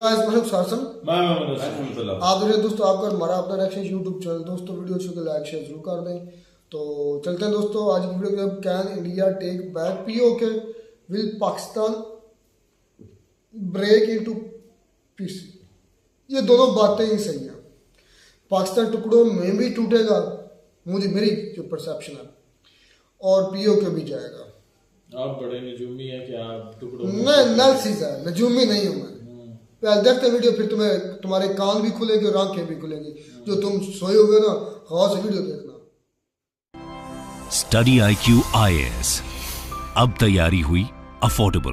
आप दोस्तों आपका हमारा अपना रिएक्शन यूट्यूब चैनल दोस्तों वीडियो अच्छी लगे लाइक शेयर जरूर कर दें। तो चलते हैं दोस्तों आज की वीडियो में। Can India take back PoK, will Pakistan break into piece. ये दोनों बातें ही सही हैं। पाकिस्तान टुकड़ों में भी टूटेगा, मुझे मेरी जो परसेप्शन है, और पीओके भी जाएगा। आप बड़े नजूमी हैं कि आप टुकड़ों मैं नलसीज है, नजूमी नहीं हूं मैं। पहले देखते वीडियो, फिर तुम्हारे कान भी खुलेंगे और आंखें भी खुलेंगी। जो तुम सोए हुए ना, खास वीडियो देखना। स्टडी IQ IAS, अब तैयारी हुई अफोर्डेबल।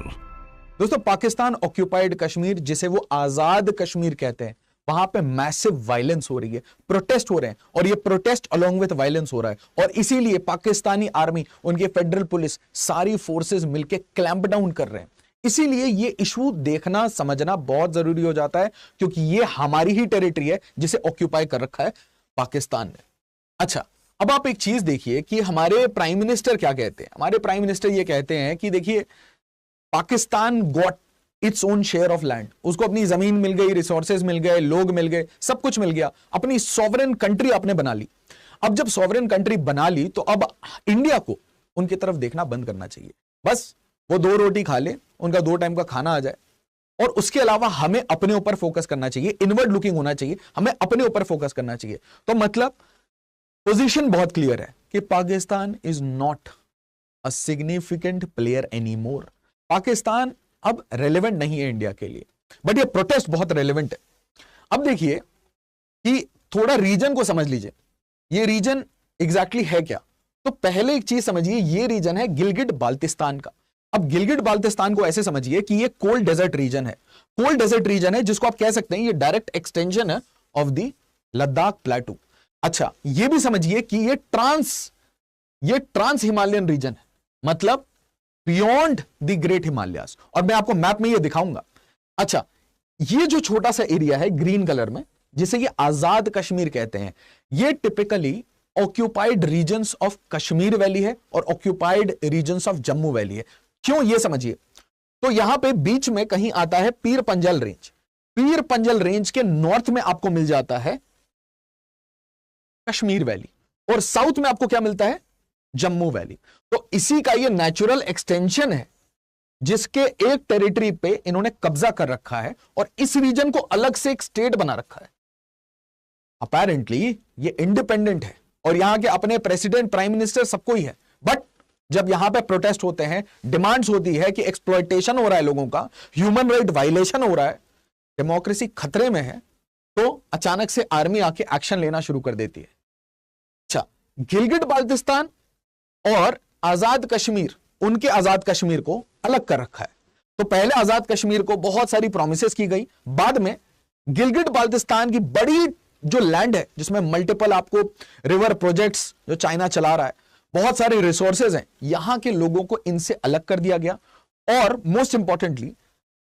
दोस्तों, पाकिस्तान ऑक्यूपाइड कश्मीर, जिसे वो आजाद कश्मीर कहते हैं, वहां पे मैसिव वायलेंस हो रही है, प्रोटेस्ट हो रहे हैं, और ये प्रोटेस्ट अलोंग विद वायलेंस हो रहा है। और इसीलिए पाकिस्तानी आर्मी, उनके फेडरल पुलिस, सारी फोर्सेस मिलके क्लैंप डाउन कर रहे हैं। इसीलिए ये इशू देखना समझना बहुत जरूरी हो जाता है, क्योंकि ये हमारी ही टेरिटरी है जिसे ऑक्यूपाई कर रखा है पाकिस्तान ने। अच्छा, अब आप एक चीज देखिए कि हमारे प्राइम मिनिस्टर क्या कहते हैं। हमारे प्राइम मिनिस्टर ये कहते हैं कि देखिए, Pakistan got its own share of land, उसको अपनी जमीन मिल गई, रिसोर्सेज मिल गए, लोग मिल गए, सब कुछ मिल गया, अपनी सॉवरेन कंट्री आपने बना ली। अब जब सॉवरेन कंट्री बना ली, तो अब इंडिया को उनकी तरफ देखना बंद करना चाहिए। बस वो 2 रोटी खा ले, उनका 2 टाइम का खाना आ जाए, और उसके अलावा हमें अपने ऊपर फोकस करना चाहिए, इनवर्ड लुकिंग होना चाहिए, हमें अपने ऊपर फोकस करना चाहिए। तो मतलब पोजीशन बहुत क्लियर है कि Pakistan is not a significant player any more. Pakistan अब रेलेवेंट नहीं है इंडिया के लिए, बट ये प्रोटेस्ट बहुत रेलेवेंट है। अब देखिए कि थोड़ा रीजन को समझ लीजिए, ये रीजन एग्जैक्टली है क्या। तो पहले एक चीज समझिए, ये रीजन है गिलगिट बाल्टिस्तान का। अब गिलगिट बाल्टिस्तान को ऐसे समझिए कि ये कोल्ड डेजर्ट रीजन है। कोल्ड डेजर्ट रीजन है जिसको आप कह सकते हैं ये डायरेक्ट एक्सटेंशन है ऑफ द लद्दाख प्लेटू। अच्छा, ये भी समझिए कि ये ट्रांस हिमालयन रीजन है, मतलब बियॉन्ड द ग्रेट हिमालयास। और मैं आपको मैप में ये दिखाऊंगा। अच्छा, ये जो छोटा सा एरिया है ग्रीन कलर में, जिसे ये आजाद कश्मीर कहते हैं, ये typically occupied regions of Kashmir valley है और occupied regions of Jammu valley है। क्यों, ये समझिए। तो यहां पे बीच में कहीं आता है पीर पंजल रेंज। पीर पंजल रेंज के नॉर्थ में आपको मिल जाता है कश्मीर वैली, और साउथ में आपको क्या मिलता है, जम्मू वैली। तो इसी का ये नेचुरल एक्सटेंशन है, जिसके एक टेरिटरी पे इन्होंने कब्जा कर रखा है और इस रीजन को अलग से एक स्टेट बना रखा है। अपेरेंटली ये इंडिपेंडेंट है और यहां के अपने प्रेसिडेंट, प्राइम मिनिस्टर, सबको ही है। बट जब यहां पे प्रोटेस्ट होते हैं, डिमांड्स होती है कि एक्सप्लॉयटेशन हो रहा है लोगों का, ह्यूमन राइट वायलेशन हो रहा है, डेमोक्रेसी खतरे में है, तो अचानक से आर्मी आके एक्शन लेना शुरू कर देती है। अच्छा, गिलगिट बाल्टिस्तान और आजाद कश्मीर, उनके आजाद कश्मीर को अलग कर रखा है। तो पहले आजाद कश्मीर को बहुत सारी प्रॉमिसेस की गई, बाद में गिलगिट बाल्टिस्तान की बड़ी जो लैंड है, जिसमें मल्टीपल आपको रिवर प्रोजेक्ट्स जो चाइना चला रहा है, बहुत सारे रिसोर्सेज हैं, यहां के लोगों को इनसे अलग कर दिया गया। और मोस्ट इंपॉर्टेंटली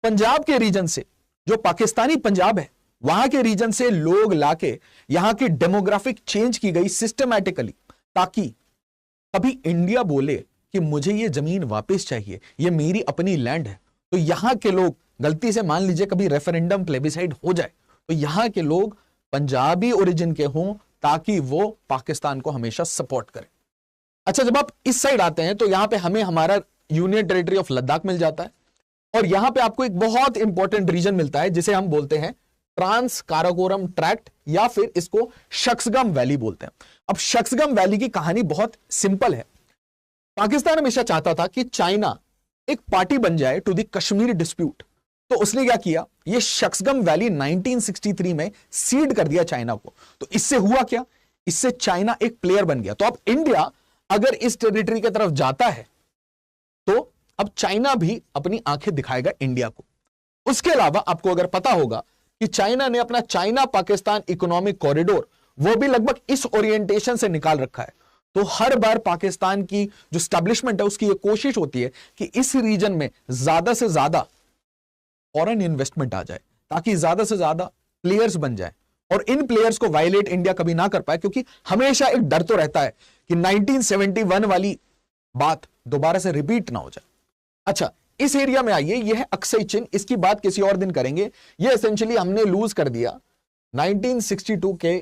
पंजाब के रीजन से, जो पाकिस्तानी पंजाब है, वहां के रीजन से लोग लाके यहां की डेमोग्राफिक चेंज की गई सिस्टमैटिकली, ताकि कभी इंडिया बोले कि मुझे ये जमीन वापस चाहिए, ये मेरी अपनी लैंड है, तो यहां के लोग गलती से मान लीजिए कभी रेफरेंडम प्लेबिसाइड हो जाए, तो यहां के लोग पंजाबी ओरिजिन के हों, ताकि वो पाकिस्तान को हमेशा सपोर्ट करें। अच्छा, जब आप इस साइड आते हैं तो यहां पे हमें हमारा यूनियन टेरिटरी ऑफ लद्दाख मिल जाता है, और यहां पे आपको एक बहुत इंपॉर्टेंट रीजन मिलता है जिसे हम बोलते हैं ट्रांस काराकोरम ट्रैक्ट, या फिर इसको शख्सगम वैली बोलते हैं। अब शख्सगम वैली की कहानी बहुत सिंपल है। पाकिस्तान हमेशा चाहता था कि चाइना एक पार्टी बन जाए टू द कश्मीर डिस्प्यूट, तो उसने क्या किया, ये शख्सगम वैली 1963 में सीड कर दिया चाइना को। तो इससे हुआ क्या, इससे चाइना एक प्लेयर बन गया। तो अब इंडिया अगर इस टेरिटरी की तरफ जाता है, तो अब चाइना भी अपनी आंखें दिखाएगा इंडिया को। उसके अलावा आपको अगर पता होगा कि चाइना ने अपना चाइना पाकिस्तान इकोनॉमिक कॉरिडोर, वो भी लगभग इस ओरिएंटेशन से निकाल रखा है। तो हर बार पाकिस्तान की जो स्टैब्लिशमेंट है, उसकी ये कोशिश होती है कि इस रीजन में ज्यादा से ज्यादा फॉरेन इन्वेस्टमेंट आ जाए, ताकि ज्यादा से ज्यादा प्लेयर्स बन जाए, और इन प्लेयर्स को वायलेट इंडिया कभी ना कर पाए, क्योंकि हमेशा एक डर तो रहता है कि 1971 वाली बात दोबारा से रिपीट ना हो जाए। अच्छा, इस एरिया में आइए, यह है अक्सई चिन, इसकी बात किसी और दिन करेंगे। यह एसेंशियली हमने लूज कर दिया 1962 के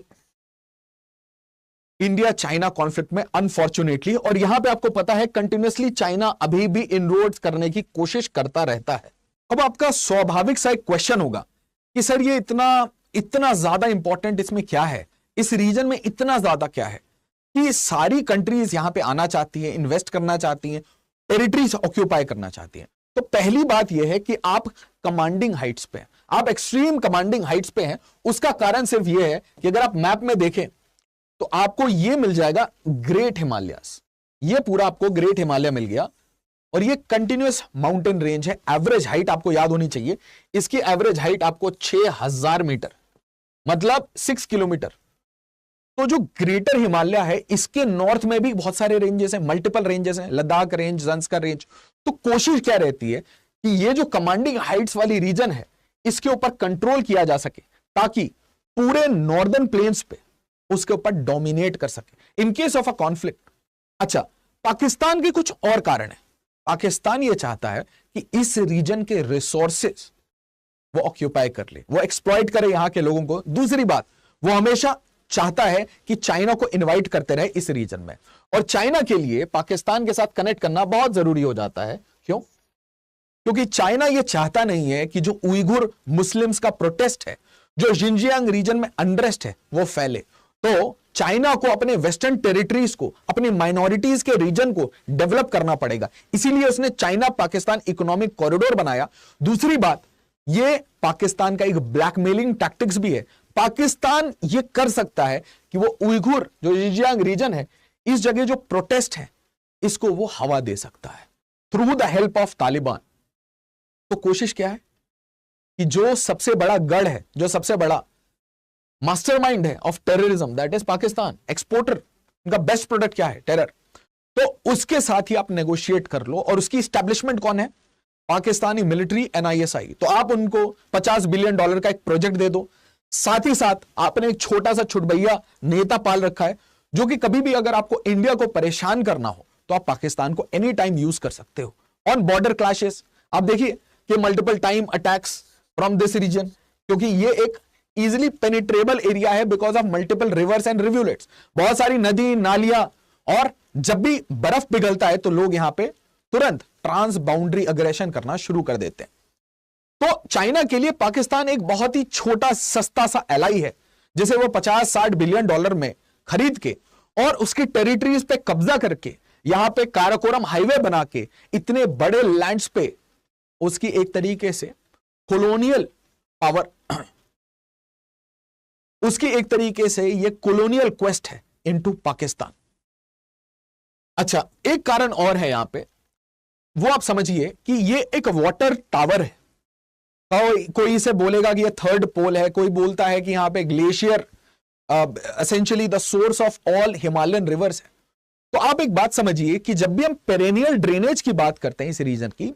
इंडिया चाइना कॉन्फ्लिक्ट में अनफॉर्चुनेटली, और यहां पे आपको पता है कंटिन्यूअसली चाइना अभी भी इनरोड्स करने की कोशिश करता रहता है। अब आपका स्वाभाविक सा एक क्वेश्चन होगा कि सर ये इतना ज्यादा इंपॉर्टेंट इसमें क्या है, इस रीजन में इतना ज्यादा क्या है कि सारी कंट्रीज यहां पे आना चाहती हैं, इन्वेस्ट करना चाहती हैं, टेरिटरीज ऑक्यूपाई करना चाहती हैं। तो पहली बात यह है कि आप कमांडिंग हाइट्स पे हैं, आप एक्सट्रीम कमांडिंग हाइट्स पे हैं। उसका कारण सिर्फ यह है कि अगर आप मैप में देखें तो आपको यह मिल जाएगा ग्रेट हिमालयस, यह पूरा आपको ग्रेट हिमालय मिल गया, और ये कंटिन्यूअस माउंटेन रेंज है। एवरेज हाइट आपको याद होनी चाहिए, इसकी एवरेज हाइट आपको 6000 मीटर, मतलब 6 किलोमीटर। तो जो ग्रेटर हिमालय है, इसके नॉर्थ में भी बहुत सारे रेंजेस हैं, मल्टीपल रेंजेस हैं, लद्दाख रेंज, ज़ंस्कर रेंज। तो कोशिश क्या रहती है कि ये जो कमांडिंग हाइट्स वाली रीजन है, इसके ऊपर कंट्रोल किया जा सके, ताकि पूरे नॉर्दर्न प्लेन्स पे उसके ऊपर डोमिनेट कर सके in case of a conflict. अच्छा, पाकिस्तान के कुछ और कारण है। पाकिस्तान ये चाहता है कि इस रीजन के रिसोर्सेस वो ऑक्यूपाई कर ले, वो एक्सप्लॉइट करे यहां के लोगों को। दूसरी बात, वो हमेशा चाहता है कि चाइना को इनवाइट करते रहे इस रीजन में, और चाइना के लिए पाकिस्तान के साथ कनेक्ट करना बहुत जरूरी हो जाता है। क्यों? क्योंकि चाइना यह चाहता नहीं है कि जो उइगुर मुस्लिम्स का प्रोटेस्ट है, जो जिनजियांग रीजन में अनरेस्ट है, वो फैले। तो चाइना को अपने वेस्टर्न टेरिटरीज को, अपनी माइनॉरिटीज के रीजन को डेवलप करना पड़ेगा, इसीलिए उसने चाइना पाकिस्तान इकोनॉमिक कॉरिडोर बनाया। दूसरी बात, यह पाकिस्तान का एक ब्लैकमेलिंग टैक्टिक्स भी है। पाकिस्तान यह कर सकता है कि वो उइगुर जो जिनजियांग रीजन है, इस जगह जो प्रोटेस्ट है, इसको वो हवा दे सकता है through the help of Taliban. तो कोशिश क्या है कि जो सबसे बड़ा गढ़ है, जो सबसे बड़ा मास्टरमाइंड है of terrorism, that is Pakistan, exporter, उनका बेस्ट प्रोडक्ट क्या है? टेरर। तो उसके साथ ही आप नेगोशिएट कर लो, और उसकी स्टैब्लिशमेंट कौन है? Pakistani military, NISI। तो आप उनको $50 बिलियन का एक प्रोजेक्ट दे दो। साथ ही साथ आपने एक छोटा सा छुटभैया नेता पाल रखा है, जो कि कभी भी अगर आपको इंडिया को परेशान करना हो तो आप पाकिस्तान को एनी टाइम यूज कर सकते हो। ऑन बॉर्डर क्लैशेस आप देखिए कि multiple time attacks from this region, क्योंकि ये एक इजिली पेनिट्रेबल एरिया है because of multiple rivers and rivulets, बहुत सारी नदी नालियां, और जब भी बर्फ पिघलता है तो लोग यहां पे तुरंत ट्रांस बाउंड्री अग्रेशन करना शुरू कर देते हैं। तो चाइना के लिए पाकिस्तान एक बहुत ही छोटा सस्ता सा एलाई है, जिसे वो $50-60 बिलियन में खरीद के और उसकी टेरिटरीज पे कब्जा करके, यहां पे काराकोरम हाईवे बना के, इतने बड़े लैंड्स पे उसकी एक तरीके से कॉलोनियल पावर, उसकी एक तरीके से ये कॉलोनियल क्वेस्ट है इनटू पाकिस्तान। अच्छा, एक कारण और है यहां पे, वो आप समझिए कि ये एक वाटर टावर है। कोई इसे बोलेगा कि ये थर्ड पोल है, कोई बोलता है कि यहां पे glacier essentially the source of all Himalayan reverse है। तो आप एक बात समझिए कि जब भी हम पेरेनियल ड्रेनेज की बात करते हैं इस रीजन की,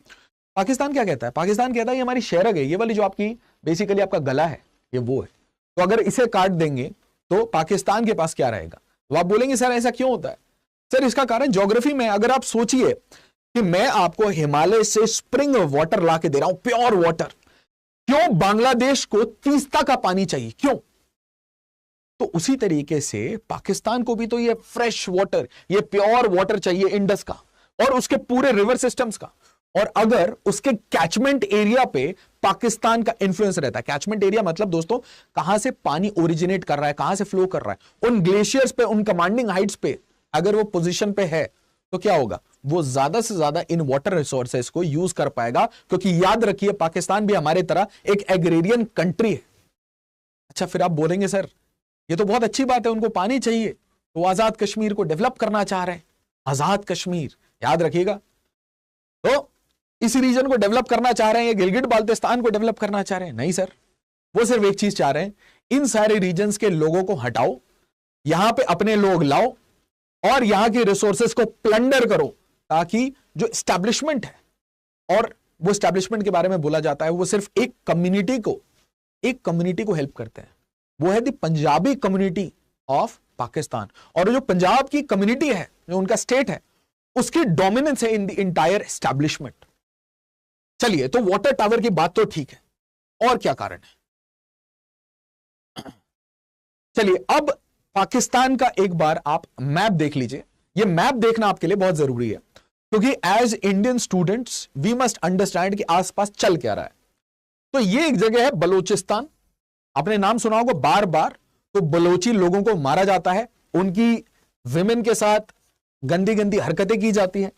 पाकिस्तान क्या कहता है? पाकिस्तान कहता है ये हमारी शहरग है, ये वाली जो आपकी बेसिकली आपका गला है, ये वो है। तो अगर इसे काट देंगे तो पाकिस्तान के पास क्या रहेगा? तो आप बोलेंगे सर ऐसा क्यों होता है? सर इसका कारण ज्योग्राफी में, अगर आप सोचिए कि मैं आपको हिमालय से स्प्रिंग वाटर ला के दे रहा हूं, प्योर वाटर, क्यों बांग्लादेश को तीस्ता का पानी चाहिए? क्यों? तो उसी तरीके से पाकिस्तान को भी तो ये फ्रेश वाटर, ये प्योर वाटर चाहिए इंडस का और उसके पूरे रिवर सिस्टम्स का। और अगर उसके कैचमेंट एरिया पे पाकिस्तान का इंफ्लुएंस रहता है, कैचमेंट एरिया मतलब दोस्तों कहां से पानी ओरिजिनेट कर रहा है, कहां से फ्लो कर रहा है, उन ग्लेशियर्स पे, उन कमांडिंग हाइट्स पे अगर वो पोजीशन पे है तो क्या होगा? वो ज्यादा से ज्यादा इन वाटर रिसोर्सेस को यूज कर पाएगा, क्योंकि याद रखिए पाकिस्तान भी हमारे तरह एक एग्रेरियन कंट्री है। अच्छा, फिर आप बोलेंगे सर ये तो बहुत अच्छी बात है, उनको पानी चाहिए तो आजाद कश्मीर को डेवलप करना चाह रहे हैं। आजाद कश्मीर, याद रखिएगा, तो इस रीजन को डेवलप करना चाह रहे हैं, ये गिलगिट बाल्टिस्तान को डेवलप करना चाह रहे हैं? नहीं सर, वो सिर्फ एक चीज चाह रहे हैं, इन सारे रीजन्स के लोगों को हटाओ, यहां पे अपने लोग लाओ और यहां के रिसोर्सेस को प्लंडर करो, ताकि जो एस्टैब्लिशमेंट है, और वो एस्टैब्लिशमेंट के बारे में बोला जाता है, वो सिर्फ एक कम्युनिटी को हेल्प करते हैं, वो है the Punjabi community of Pakistan. और जो पंजाब की कम्युनिटी है, जो उनका स्टेट है, उसकी डोमिनेंस है इन द इंटायर एस्टैब्लिशमेंट। चलिए, तो वाटर टावर की बात तो ठीक है, और क्या कारण है? चलिए, अब पाकिस्तान का एक बार आप मैप देख लीजिए। ये मैप देखना आपके लिए बहुत जरूरी है, क्योंकि as Indian students we must understand कि आसपास चल क्या रहा है। तो ये एक जगह है बलोचिस्तान, आपने नाम सुना होगा बार बार। तो बलोची लोगों को मारा जाता है, उनकी विमेन के साथ गंदी गंदी हरकतें की जाती हैं।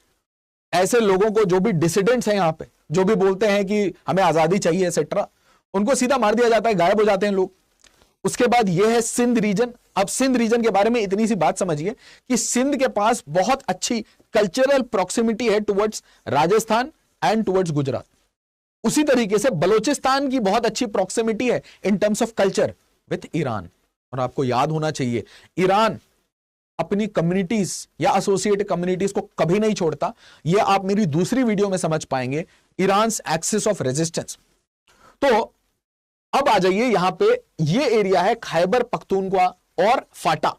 ऐसे लोगों को, जो भी डिसिडेंट्स हैं यहां पे, जो भी बोलते हैं कि हमें आजादी चाहिए एक्सेट्रा, उनको सीधा मार दिया जाता है, गायब हो जाते हैं लोग। उसके बाद यह है सिंध रीजन। अब सिंध रीजन के बारे में इतनी सी बात समझिए कि सिंध के पास बहुत अच्छी कल्चरल प्रॉक्सिमिटी है towards Rajasthan and towards Gujarat. उसी तरीके से बलोचिस्तान की बहुत अच्छी प्रॉक्सिमिटी है इन terms of culture with Iran. और आपको याद होना चाहिए, ईरान अपनी कम्युनिटीज या एसोसिएटेड कम्युनिटीज को कभी नहीं छोड़ता। यह आप मेरी दूसरी वीडियो में समझ पाएंगे, ईरान एक्सिस ऑफ रेजिस्टेंस। तो अब आ जाइए यहां पे, ये एरिया है खैबर पख्तूनख्वा और फाटा,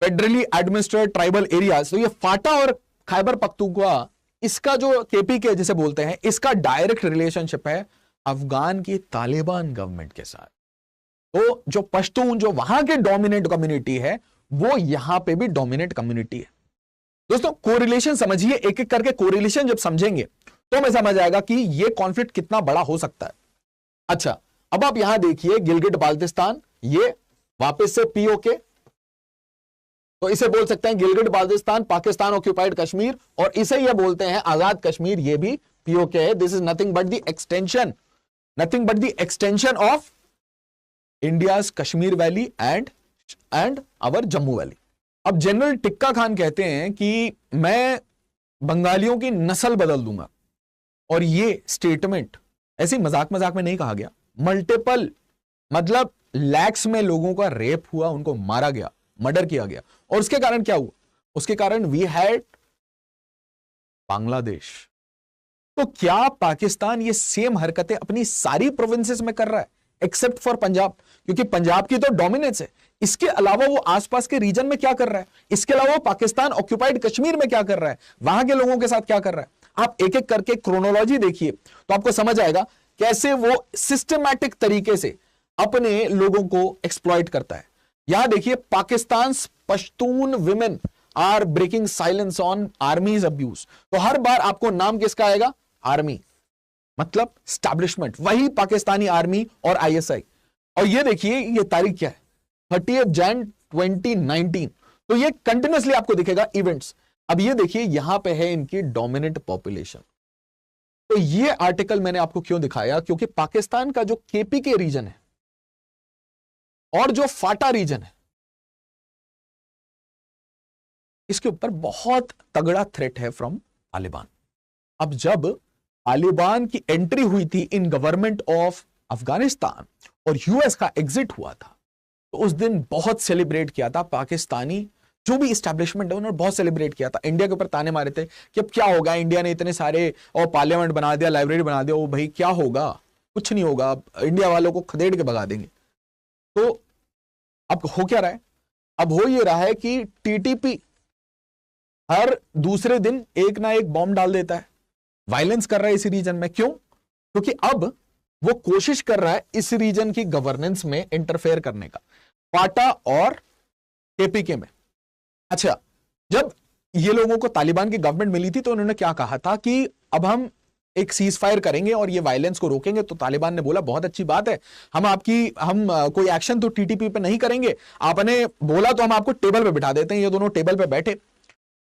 फेडरली एडमिनिस्ट्रेटेड ट्राइबल एरियाज। तो ये फाटा और खैबर पख्तूनख्वा, इसका जो केपीके जिसे बोलते हैं, इसका डायरेक्ट रिलेशनशिप है अफगान की तालिबान गवर्नमेंट के साथ। तो जो पश्तून, जो वहां के डोमिनेंट कम्युनिटी है, वो यहां पे भी डोमिनेंट कम्युनिटी है। दोस्तों, कोरिलेशन समझिए, एक एक करके कोरिलेशन जब समझेंगे तो हमें समझ आएगा कि ये कॉन्फ्लिक्ट कितना बड़ा हो सकता है। अच्छा, अब आप यहां देखिए गिलगिट बाल्टिस्तान, ये वापस से पीओके, तो इसे बोल सकते हैं गिलगिट बाल्टिस्तान, पाकिस्तान ऑक्यूपाइड कश्मीर, और इसे ये बोलते हैं आजाद कश्मीर, ये भी पीओके है। This is nothing but the extension of India's Kashmir valley and our Jammu valley. अब जनरल टिक्का खान कहते हैं कि मैं बंगालियों की नस्ल बदल दूंगा, और ये स्टेटमेंट ऐसी मजाक में नहीं कहा गया। मल्टीपल, मतलब लैक्स में लोगों का रेप हुआ, उनको मारा गया, मर्डर किया गया। और उसके कारण क्या हुआ? उसके कारण वी हैड बांग्लादेश। तो क्या पाकिस्तान ये सेम हरकतें अपनी सारी प्रोविंसेस में कर रहा है एक्सेप्ट फॉर पंजाब? क्योंकि पंजाब की तो डोमिनेंस है। इसके अलावा वो आसपास के रीजन में क्या कर रहा है? इसके अलावा पाकिस्तान ऑक्यूपाइड कश्मीर में क्या कर रहा है? वहां के लोगों के साथ क्या कर रहा है? आप एक एक करके क्रोनोलॉजी देखिए तो आपको समझ आएगा कैसे वो सिस्टमैटिक तरीके से अपने लोगों को एक्सप्लॉइट करता है। यहां देखिए, Pakistan Pashtun women are breaking silence on army's abuse. तो हर बार आपको नाम किसका आएगा? आर्मी, मतलब स्टैब्लिशमेंट, वही पाकिस्तानी आर्मी और आईएसआई। और ये देखिए, ये तारीख क्या है? 30 जनवरी 2019। तो ये कंटिन्यूअसली आपको दिखेगा इवेंट्स। अब ये देखिए, यहां पे है इनकी डोमिनेंट पॉपुलेशन। तो ये आर्टिकल मैंने आपको क्यों दिखाया? क्योंकि पाकिस्तान का जो केपीके रीजन है और जो फाटा रीजन है, इसके ऊपर बहुत तगड़ा थ्रेट है फ्रॉम तालिबान। अब जब तालिबान की एंट्री हुई थी इन गवर्नमेंट ऑफ अफगानिस्तान और यूएस का एग्जिट हुआ था, तो उस दिन बहुत सेलिब्रेट किया था पाकिस्तानी जो भी एस्टैब्लिशमेंट है, उन्होंने बहुत सेलिब्रेट किया था। इंडिया के ऊपर ताने मारे थे कि अब क्या होगा, इंडिया ने इतने सारे और पार्लियामेंट बना दिया, लाइब्रेरी बना दिया, वो भाई क्या होगा, कुछ नहीं होगा, अब इंडिया वालों को खदेड़ के भगा देंगे। तो अब हो क्या रहा है? अब हो ये रहा है कि टीटीपी हर दूसरे दिन एक ना एक बॉम्ब डाल देता है, वायलेंस कर रहा है इसी रीजन में। क्यों? क्योंकि अब वो कोशिश कर रहा है इस रीजन की गवर्नेंस में इंटरफेयर करने का, फाटा और केपीके में। अच्छा, जब ये लोगों को तालिबान की गवर्नमेंट मिली थी तो उन्होंने क्या कहा था कि अब हम एक सीज फायर करेंगे और ये वायलेंस को रोकेंगे। तो तालिबान ने बोला बहुत अच्छी बात है, हम कोई एक्शन तो टीटीपी पे नहीं करेंगे, आपने बोला तो हम आपको टेबल पे बिठा देते हैं। ये दोनों टेबल पे बैठे,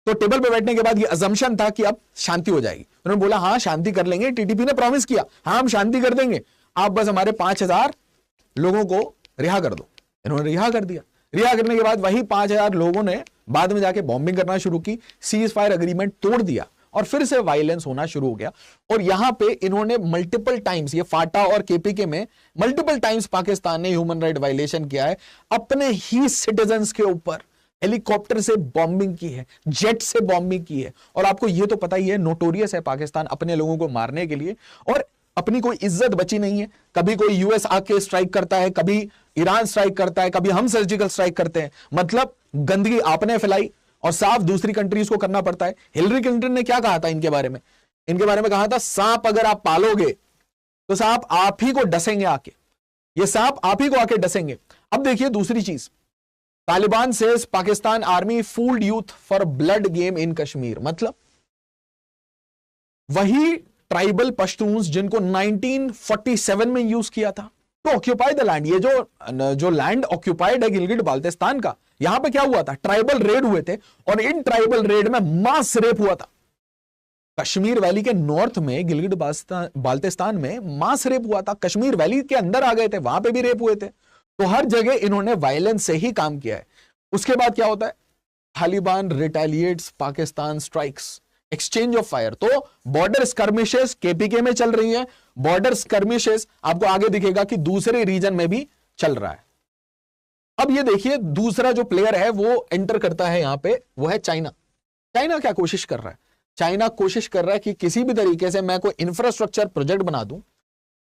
तो टेबल पे बैठने के बाद ये अजम्पशन था कि अब शांति हो जाएगी। उन्होंने बोला हाँ शांति कर लेंगे, टीटीपी ने प्रॉमिस किया हाँ हम शांति कर देंगे, आप बस हमारे 5000 लोगों को रिहा कर दो। इन्होंने रिहा कर दिया। रिहा करने के बाद वही 5000 लोगों ने बाद में जाके बॉम्बिंग करना शुरू की, सीज फायर अग्रीमेंट तोड़ दिया और फिर से वायलेंस होना शुरू हो गया। और यहां पे इन्होंने मल्टीपल टाइम्स, ये फाटा और केपीके में मल्टीपल टाइम्स पाकिस्तान ने ह्यूमन राइट वायलेशन किया है, अपने ही सिटीजन्स के ऊपर हेलीकॉप्टर से बॉम्बिंग की है, जेट से बॉम्बिंग की है। और आपको यह तो पता ही है, नोटोरियस है पाकिस्तान अपने लोगों को मारने के लिए, और अपनी कोई इज्जत बची नहीं है। कभी कोई यूएस आके स्ट्राइक करता है, कभी ईरान स्ट्राइक करता है, कभी हम सर्जिकल स्ट्राइक करते हैं। मतलब गंदगी आपने फैलाई और साफ दूसरी कंट्रीज को करना पड़ता है। हिलरी क्लिंटन ने क्या कहा था इनके बारे में इनके बारे में कहा था सांप अगर आप पालोगे तो सांप आप ही को डसेंगे आके, ये सांप आप ही को आके डसेंगे। अब देखिए दूसरी चीज, Taliban says Pakistan army fooled youth for blood game in Kashmir. मतलब वही ट्राइबल पश्तून्स जिनको 1947 में यूज किया था टू ऑक्यूपाई द लैंड। ये जो लैंड ऑक्यूपाइड है गिलगिट बाल्टिस्तान का, यहां पे क्या हुआ था, ट्राइबल रेड हुए थे और इन ट्राइबल रेड में मास रेप हुआ था। कश्मीर वैली के नॉर्थ में गिलगिट बाल्टिस्तान में मास रेप हुआ था, कश्मीर वैली के अंदर आ गए थे, वहां पे भी रेप हुए थे। तो हर जगह इन्होंने वायलेंस से ही काम किया है। उसके बाद क्या होता है, Taliban रिटेलिएट्स Pakistan strikes, exchange of fire. तो बॉर्डर स्कर्मिशेस केपीके में चल रही है, बॉर्डर स्कर्मिशेस आपको आगे दिखेगा कि दूसरे रीजन में भी चल रहा है। अब ये देखिए दूसरा जो प्लेयर है वो एंटर करता है यहां पे, वो है चाइना। चाइना क्या कोशिश कर रहा है, चाइना कोशिश कर रहा है कि किसी भी तरीके से मैं कोई इंफ्रास्ट्रक्चर प्रोजेक्ट बना दूं।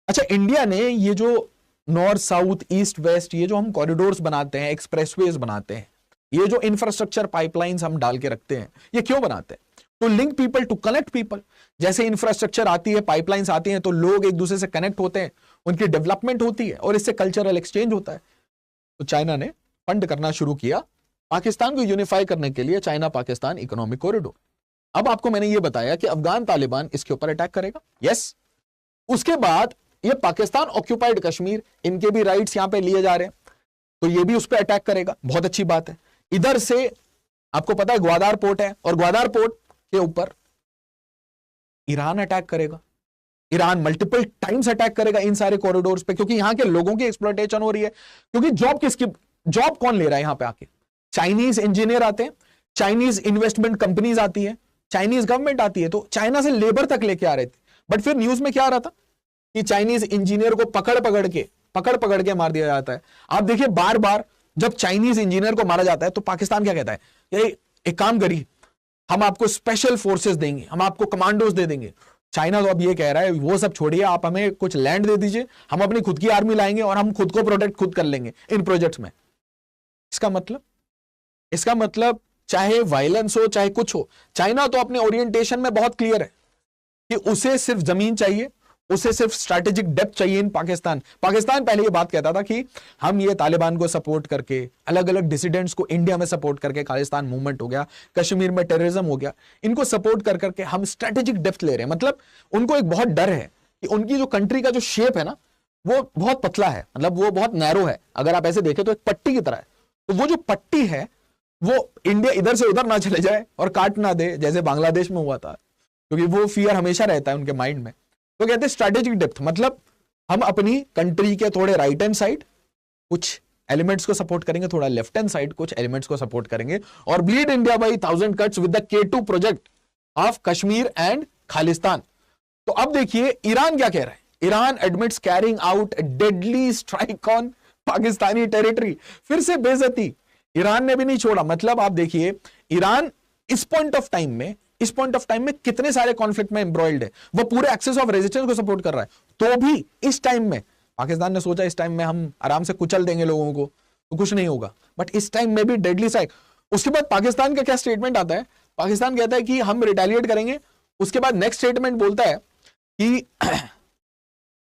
अच्छा, इंडिया ने ये जो नॉर्थ साउथ ईस्ट वेस्ट ये जो हम कॉरिडोर्स बनाते हैं, एक्सप्रेसवेज बनाते हैं, ये जो इंफ्रास्ट्रक्चर पाइपलाइंस हम डाल के रखते हैं, ये क्यों बनाते हैं, to link people, to connect people. जैसे इंफ्रास्ट्रक्चर आती है, पाइपलाइंस आती हैं, तो लोग एक दूसरे से कनेक्ट होते हैं, उनकी डेवलपमेंट होती है और इससे कल्चरल एक्सचेंज होता है। तो चाइना ने फंड करना शुरू किया पाकिस्तान को यूनिफाई करने के लिए, चाइना पाकिस्तान इकोनॉमिक कॉरिडोर। अब आपको मैंने ये बताया कि अफगान तालिबान इसके ऊपर अटैक करेगा, यस। उसके बाद ये पाकिस्तान ऑक्यूपाइड कश्मीर, इनके भी राइट्स यहां पे लिए जा रहे हैं, तो ये भी उस पर अटैक करेगा, बहुत अच्छी बात है। इधर से आपको पता है ग्वादार पोर्ट है, और ग्वादार पोर्ट के ऊपर ईरान अटैक करेगा। ईरान मल्टीपल टाइम्स अटैक करेगा इन सारे कॉरिडोर्स पे, क्योंकि यहां के लोगों की एक्सप्लॉयटेशन हो रही है। क्योंकि जॉब कौन ले रहा है यहां पे आके, चाइनीज इंजीनियर आते हैं, चाइनीज इन्वेस्टमेंट कंपनीज आती है, चाइनीज गवर्नमेंट आती है, तो चाइना से लेबर तक लेके आ रहे थे। बट फिर न्यूज में क्या आ रहा था कि चाइनीज इंजीनियर को पकड़ पकड़ के मार दिया जाता है। आप देखिए बार बार जब चाइनीज इंजीनियर को मारा जाता है तो पाकिस्तान क्या कहता है, ये एक काम करिए, हम आपको स्पेशल फोर्सेस देंगे, हम आपको कमांडोज दे देंगे। चाइना तो अब ये कह रहा है वो सब छोड़िए, आप हमें कुछ लैंड दे दीजिए, हम अपनी खुद की आर्मी लाएंगे और हम खुद को प्रोटेक्ट खुद कर लेंगे इन प्रोजेक्ट्स में। इसका मतलब चाहे वायलेंस हो चाहे कुछ हो, चाइना तो अपने ओरिएंटेशन में बहुत क्लियर है कि उसे सिर्फ जमीन चाहिए, उसे सिर्फ स्ट्रैटेजिक डेप्थ चाहिए इन पाकिस्तान। पाकिस्तान पहले ये बात कहता था कि हम ये तालिबान को सपोर्ट करके, अलग अलग डिसिडेंट्स को इंडिया में सपोर्ट करके, खालिस्तान मूवमेंट हो गया, कश्मीर में टेररिज्म हो गया, इनको सपोर्ट कर करके हम स्ट्रैटेजिक डेप्थ ले रहे हैं। मतलब उनको एक बहुत डर है कि उनकी जो कंट्री का जो शेप है ना वो बहुत पतला है, मतलब वो बहुत नैरो है। अगर आप ऐसे देखें तो एक पट्टी की तरह है, तो वो जो पट्टी है वो इंडिया इधर से उधर ना चले जाए और काट ना दे, जैसे बांग्लादेश में हुआ था, क्योंकि वो फियर हमेशा रहता है उनके माइंड में। तो कहते हैं स्ट्रैटेजिक डेप्थ, मतलब हम अपनी कंट्री के थोड़े राइट हैंड साइड कुछ एलिमेंट्स को सपोर्ट करेंगे, थोड़ा लेफ्ट हैंड साइड कुछ एलिमेंट्स को सपोर्ट करेंगे, और bleed India by 1000 cuts with the K2 project of Kashmir and Khalistan. तो अब देखिए ईरान क्या कह रहा है, Iran admits carrying out deadly strike on Pakistani territory. फिर से बेइज्जती, ईरान ने भी नहीं छोड़ा। मतलब आप देखिए ईरान इस पॉइंट ऑफ टाइम में कितने सारे कॉन्फ्लिक्ट में एम्ब्रॉयल्ड है, वो पूरे एक्सेस ऑफ रेजिस्टेंस को सपोर्ट कर रहा है। तो भी इस टाइम में पाकिस्तान ने सोचा इस टाइम में हम आराम से कुचल देंगे लोगों को तो कुछ नहीं होगा, बट इस टाइम में भी डेडली स्ट्राइक। उसके बाद पाकिस्तान का क्या स्टेटमेंट आता है, पाकिस्तान कहता है कि हम रिटेलिएट करेंगे। उसके बाद नेक्स्ट स्टेटमेंट बोलता है कि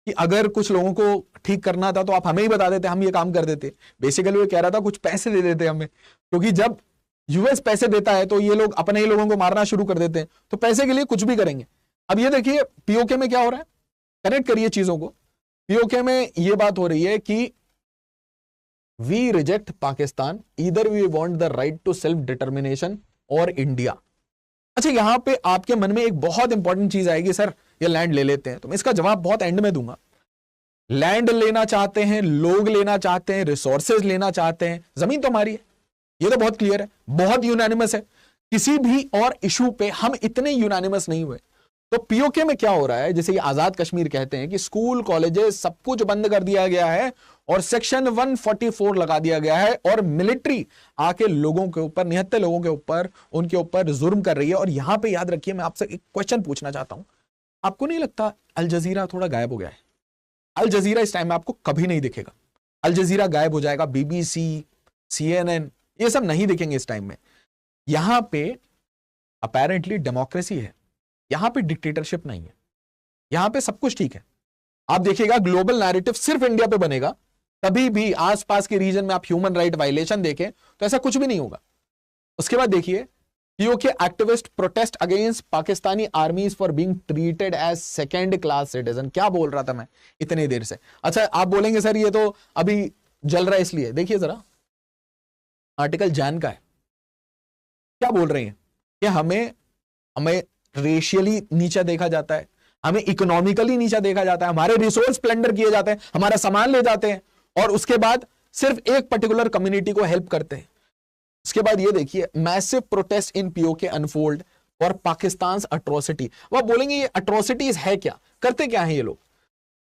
अगर कुछ लोगों को ठीक करना था तो आप हमें ही बता देते, हम ये काम कर देते। बेसिकली वो कह रहा था कुछ पैसे दे देते हमें, क्योंकि जब यूएस पैसे देता है तो ये लोग अपने ही लोगों को मारना शुरू कर देते हैं, तो पैसे के लिए कुछ भी करेंगे। अब ये देखिए पीओके में क्या हो रहा है, कनेक्ट करिए चीजों को। पीओके में ये बात हो रही है कि we reject Pakistan, either we want the right to self determination और इंडिया। अच्छा, यहां पे आपके मन में एक बहुत इंपॉर्टेंट चीज आएगी, सर ये लैंड ले लेते हैं, तो मैं इसका जवाब बहुत एंड में दूंगा। लैंड लेना चाहते हैं, लोग लेना चाहते हैं, रिसोर्सेज लेना चाहते हैं, जमीन तो हमारी है, ये तो बहुत क्लियर है, बहुत यूनानिमस है। किसी भी और इशू पे हम इतने यूनानिमस नहीं हुए। तो पीओके में क्या हो रहा है, जैसे ये आजाद कश्मीर कहते हैं कि स्कूल कॉलेजेस सब कुछ बंद कर दिया गया है और सेक्शन 144 लगा दिया गया है, और मिलिट्री आके लोगों के ऊपर, निहत्थे लोगों के ऊपर, उनके ऊपर जुर्म कर रही है। और यहां पे याद रखिए, मैं आपसे एक क्वेश्चन पूछना चाहता हूं, आपको नहीं लगता अल जजीरा थोड़ा गायब हो गया है? अल जजीरा इस टाइम में आपको कभी नहीं दिखेगा, अल जजीरा गायब हो जाएगा, बीबीसी, CNN ये सब नहीं दिखेंगे इस टाइम में। यहां पे अपेरेंटली डेमोक्रेसी है, यहां पे डिक्टेटरशिप नहीं है, यहां पे सब कुछ ठीक है। आप देखिएगा ग्लोबल नैरेटिव सिर्फ इंडिया पे बनेगा, कभी भी आसपास के रीजन में आप ह्यूमन राइट वायलेशन देखें तो ऐसा कुछ भी नहीं होगा। उसके बाद देखिए PoK activist protest against Pakistani army's for being treated as second class citizen. क्या बोल रहा था मैं इतनी देर से। अच्छा आप बोलेंगे सर ये तो अभी जल रहा है इसलिए, देखिए जरा आर्टिकल जैन का है, क्या बोल रही है कि हमें रेशियली नीचा देखा जाता है, हमें इकोनॉमिकली नीचा देखा जाता है, हमारे रिसोर्स प्लंडर किए जाते हैं, हमारा सामान ले जाते हैं और उसके बाद सिर्फ एक पर्टिकुलर कम्युनिटी को हेल्प करते हैं। उसके बाद ये देखिए massive protest in PoK unfold for Pakistan atrocity. वो बोलेंगे ये अट्रोसिटीज है क्या, करते क्या है ये लोग।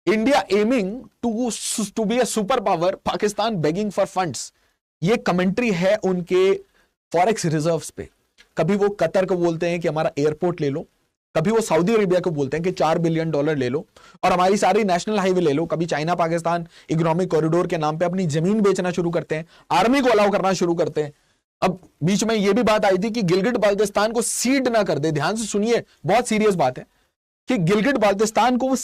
India aiming to be a super power, Pakistan begging for funds. ये कमेंट्री है उनके फॉरेक्स रिजर्व्स पे। कभी वो कतर को बोलते हैं कि हमारा एयरपोर्ट ले लो, कभी वो सऊदी अरेबिया को बोलते हैं कि $4 बिलियन ले लो और हमारी सारी नेशनल हाईवे ले लो। कभी चाइना पाकिस्तान इकोनॉमिक कॉरिडोर के नाम पे अपनी जमीन बेचना शुरू करते हैं, आर्मी को अलाउ करना शुरू करते हैं। अब बीच में ये भी बात आई थी कि गिलगिट बाल्टिस्तान को सीड ना कर दे। ध्यान से सुनिए, बहुत सीरियस बात है कि गिलगिट बाल्टिस्तान को वो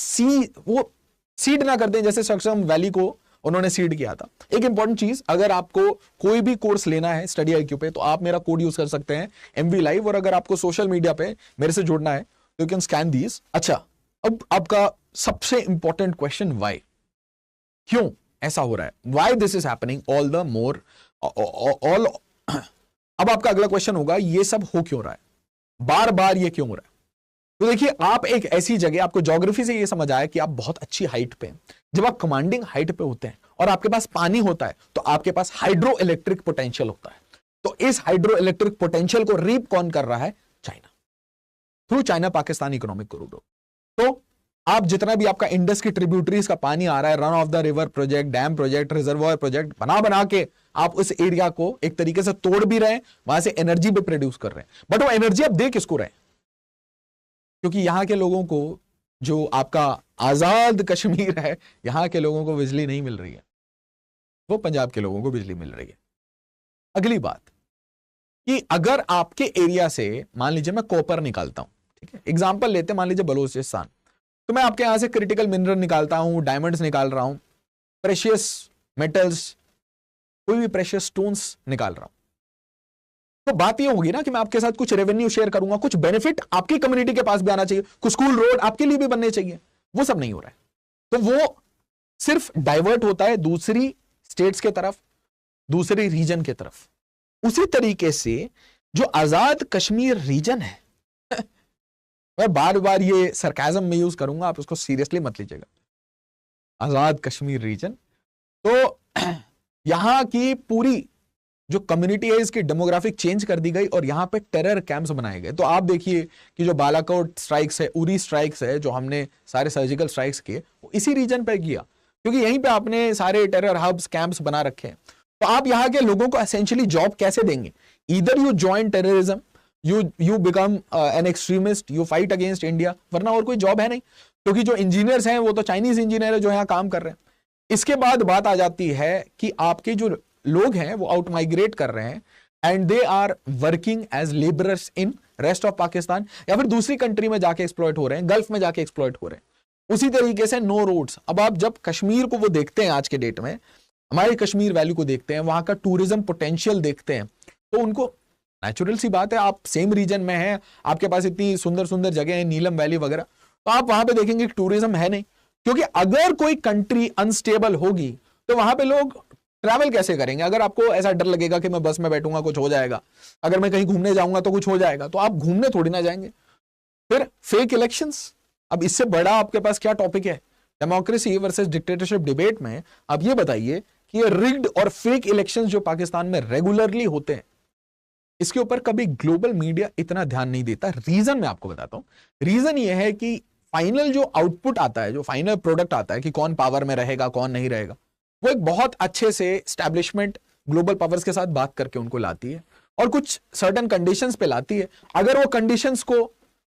सीड ना कर दे, जैसे सक्सम वैली को उन्होंने सीड किया था। एक इंपॉर्टेंट चीज, अगर आपको कोई भी कोर्स लेना है स्टडी IQ पे तो आप मेरा कोड यूज कर सकते हैं MV Live, और अगर आपको सोशल मीडिया पे मेरे से जुड़ना है तो यू कैन स्कैन दीज। अच्छा अब आपका सबसे इंपॉर्टेंट क्वेश्चन, वाई, क्यों ऐसा हो रहा है, why this is happening all the more all. अब आपका अगला क्वेश्चन होगा ये सब हो क्यों रहा है, बार बार ये क्यों हो रहा है। तो देखिए आप एक ऐसी जगह, आपको ज्योग्राफी से ये समझ आया कि आप बहुत अच्छी हाइट पे हैं। जब आप कमांडिंग हाइट पे होते हैं और आपके पास पानी होता है तो आपके पास हाइड्रो इलेक्ट्रिक पोटेंशियल होता है। तो इस हाइड्रो इलेक्ट्रिक पोटेंशियल को रीप कौन कर रहा है, China, through China Pakistan economic corridor. तो आप जितना भी आपका इंडस की ट्रिब्यूटरीज का पानी आ रहा है, run of the river project, dam project, reservoir project बना के आप उस एरिया को एक तरीके से तोड़ भी रहे हैं, वहां से एनर्जी भी प्रोड्यूस कर रहे हैं। बट वो एनर्जी आप दे किसको रहे हैं, क्योंकि यहां के लोगों को, जो आपका आजाद कश्मीर है, यहां के लोगों को बिजली नहीं मिल रही है, वो पंजाब के लोगों को बिजली मिल रही है। अगली बात कि अगर आपके एरिया से मान लीजिए मैं कॉपर निकालता हूं, ठीक है, एग्जांपल लेते हैं, मान लीजिए बलूचिस्तान, तो मैं आपके यहां से क्रिटिकल मिनरल निकालता हूं, डायमंड्स निकाल रहा हूं, प्रेशियस मेटल्स, कोई भी प्रेशियस स्टोन्स निकाल रहा हूं, तो बात ये होगी ना कि मैं आपके साथ कुछ रेवेन्यू शेयर करूंगा, कुछ बेनिफिट आपकी कम्युनिटी के पास भी आना चाहिए, कुछ स्कूल रोड आपके लिए भी बनने चाहिए। वो सब नहीं हो रहा है, तो वो सिर्फ डाइवर्ट होता है दूसरी स्टेट्स के तरफ, दूसरे रीजन के तरफ। उसी तरीके से जो आजाद कश्मीर रीजन है मैं बार बार ये सरकाजम में यूज करूंगा, आप उसको सीरियसली मत लीजिएगा, आजाद कश्मीर रीजन, तो यहां की पूरी जो कम्युनिटी है इसकी डेमोग्राफिक चेंज कर दी गई और यहां पे टेरर कैंप्स बनाए गए। तो आप देखिए कि जो बालाकोट स्ट्राइक्स है, उरी स्ट्राइक्स है, जो हमने सारे सर्जिकल स्ट्राइक्स किए वो इसी रीजन पे किया, क्योंकि यहीं पे आपने सारे टेरर हब्स कैंप्स बना रखे हैं। तो आप यहाँ के लोगों को एसेंशियली जॉब कैसे देंगे, either you join terrorism, you become an extremist, you fight against India, वरना और कोई जॉब है नहीं, क्योंकि जो इंजीनियर्स हैं वो तो चाइनीज इंजीनियर है जो यहाँ काम कर रहे हैं। इसके बाद बात आ जाती है कि आपके जो लोग हैं वो आउट माइग्रेट कर रहे हैं and they are working as labourers in rest of Pakistan, या फिर दूसरी कंट्री में जाके एक्सप्लॉइट हो रहे हैं, गल्फ में जाके एक्सप्लॉइट हो रहे हैं। उसी तरीके से नो रोड्स। अब आप जब कश्मीर को वो देखते हैं, आज के डेट में हमारे कश्मीर वैली को देखते हैं, वहां का टूरिज्म पोटेंशियल देखते हैं, तो उनको नेचुरल सी बात है, आप सेम रीजन में हैं, आपके पास इतनी सुंदर सुंदर जगह है, नीलम वैली वगैरह, तो आप वहां पे देखेंगे टूरिज्म है नहीं, क्योंकि अगर कोई कंट्री अनस्टेबल होगी तो वहां पे लोग ट्रैवल कैसे करेंगे। अगर आपको ऐसा डर लगेगा कि मैं बस में बैठूंगा कुछ हो जाएगा, अगर मैं कहीं घूमने जाऊंगा तो कुछ हो जाएगा, तो आप घूमने थोड़ी ना जाएंगे। फिर फेक इलेक्शंस, अब इससे बड़ा आपके पास क्या टॉपिक है डेमोक्रेसी वर्सेस डिक्टेटरशिप डिबेट में। अब ये बताइए कि ये रिग्ड और फेक इलेक्शंस जो पाकिस्तान में रेगुलरली होते हैं, इसके ऊपर कभी ग्लोबल मीडिया इतना ध्यान नहीं देता। रीजन मैं आपको बताता हूं, रीजन ये है कि फाइनल जो आउटपुट आता है, जो फाइनल प्रोडक्ट आता है कि कौन पावर में रहेगा कौन नहीं रहेगा, वो एक बहुत अच्छे से एस्टैब्लिशमेंट ग्लोबल पावर्स के साथ बात करके उनको लाती है और कुछ सर्टेन कंडीशंस पे लाती है। अगर वो कंडीशंस को